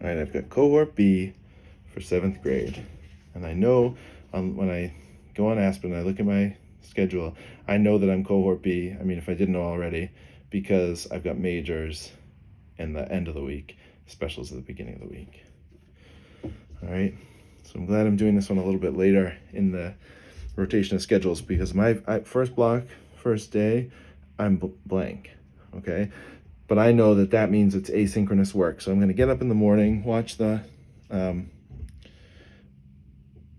All right, I've got cohort B for 7th grade. And I know when I go on Aspen and I look at my schedule, I know that I'm cohort B. I mean, if I didn't know already, because I've got majors in the end of the week, specials at the beginning of the week. All right, so I'm glad I'm doing this one a little bit later in the rotation of schedules because my first block, first day, I'm blank, okay? But I know that that means it's asynchronous work. So I'm going to get up in the morning, watch the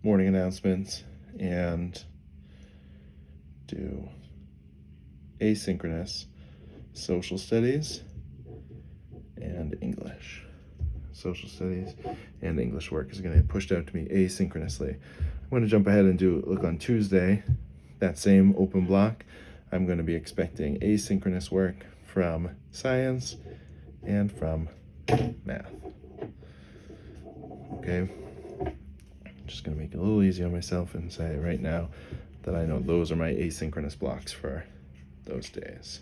morning announcements, and do asynchronous social studies and English. Social studies and English work is going to get pushed out to me asynchronously. I'm going to jump ahead and look on Tuesday, that same open block. I'm going to be expecting asynchronous work from science and from math. Okay, I'm just going to make it a little easy on myself and say right now that I know those are my asynchronous blocks for those days.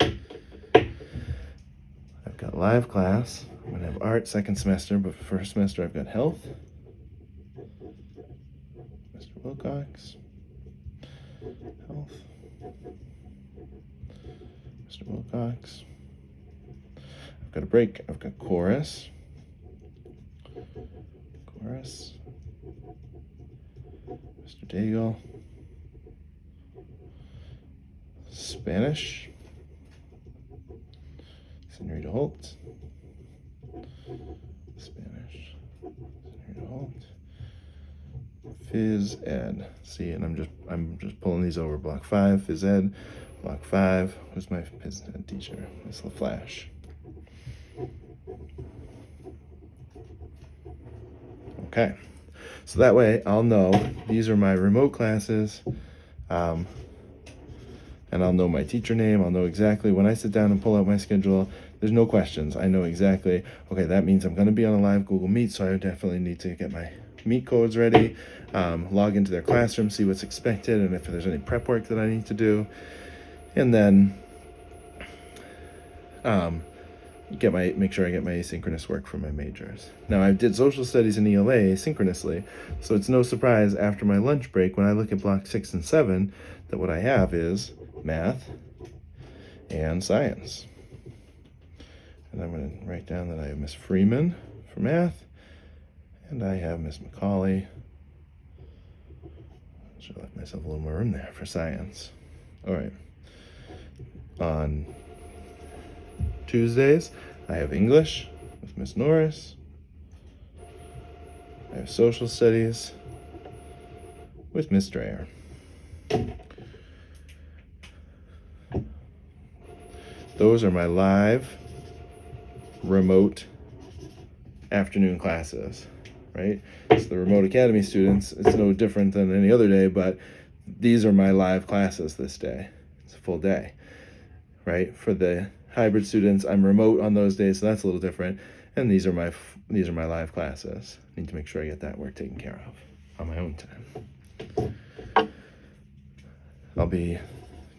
I've got live class. I'm going to have art second semester, but for first semester I've got health. Mr. Wilcox. Health. Mr. Wilcox. I've got a break. I've got chorus. Chorus. Mr. Daigle. Spanish. Senorita Holt. Spanish. Senorita Holt. Phys Ed. See, and I'm just pulling these over. Block 5, Phys Ed. Block 5. Who's my Phys Ed teacher? Miss LaFlash. Okay, so that way I'll know these are my remote classes, and I'll know my teacher name. I'll know exactly when I sit down and pull out my schedule. There's no questions. I know exactly, okay, that means I'm going to be on a live Google Meet, so I definitely need to get my Meet codes ready, log into their classroom, see what's expected, and if there's any prep work that I need to do, and then make sure I get my asynchronous work from my majors. Now, I did social studies and ELA asynchronously, so it's no surprise after my lunch break when I look at block 6 and 7 that what I have is math and science. And I'm going to write down that I have Miss Freeman for math, and I have Miss McCauley. Should have left myself a little more room there for science. All right. On Tuesdays, I have English with Miss Norris. I have social studies with Miss Dreyer. Those are my live, remote afternoon classes, right? So the remote academy students, it's no different than any other day, but these are my live classes this day. It's a full day, right? For the hybrid students, I'm remote on those days, so that's a little different. And these are my live classes. I need to make sure I get that work taken care of on my own time. I'll be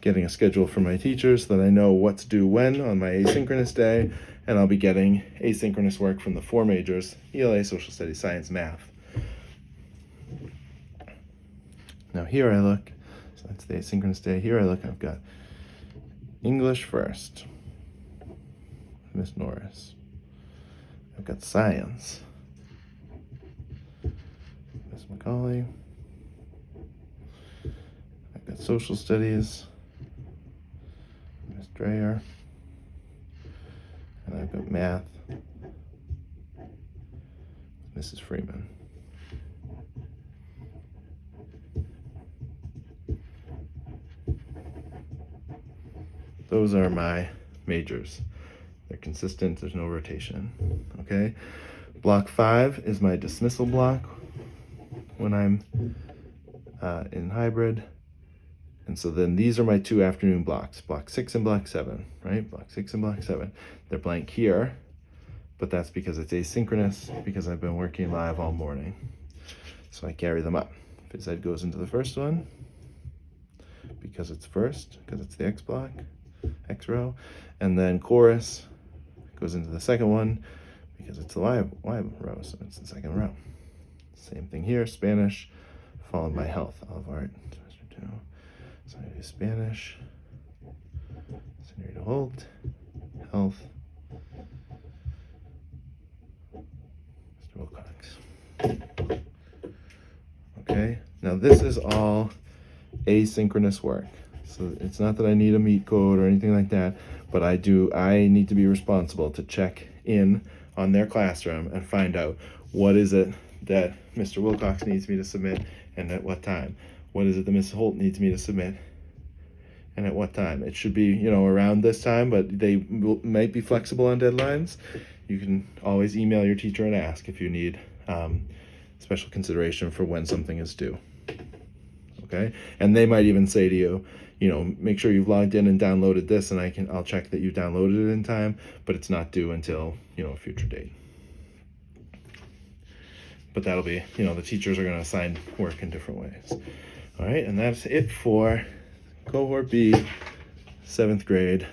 getting a schedule from my teachers so that I know what to do when on my asynchronous day, and I'll be getting asynchronous work from the 4 majors: ELA, social studies, science, math. Now here I look, so that's the asynchronous day. Here I look, I've got English first, Miss Norris. I've got science, Miss McCauley. I've got social studies, Miss Dreyer. And I've got math, Mrs. Freeman. Those are my majors. They're consistent, there's no rotation, okay? Block 5 is my dismissal block when I'm in hybrid. And so then these are my 2 afternoon blocks, block 6 and block 7, right? Block 6 and block 7. They're blank here, but that's because it's asynchronous, because I've been working live all morning. So I carry them up. Phys Ed goes into the first one, because it's first, because it's the X block, X row. And then chorus goes into the second one, because it's the live row, so it's the second row. Same thing here, Spanish, followed by health, Olive Art, semester 2. So I do Spanish, Senorita Holt, health, Mr. Wilcox. Okay, now this is all asynchronous work. So it's not that I need a meet code or anything like that, but I need to be responsible to check in on their classroom and find out what is it that Mr. Wilcox needs me to submit and at what time. What is it that Ms. Holt needs me to submit and at what time. It should be, around this time, but they might be flexible on deadlines. You can always email your teacher and ask if you need special consideration for when something is due. Okay, and they might even say to you, make sure you've logged in and downloaded this, and I'll check that you downloaded it in time, but it's not due until a future date. But that'll be, the teachers are going to assign work in different ways. All right, and that's it for cohort B, 7th grade.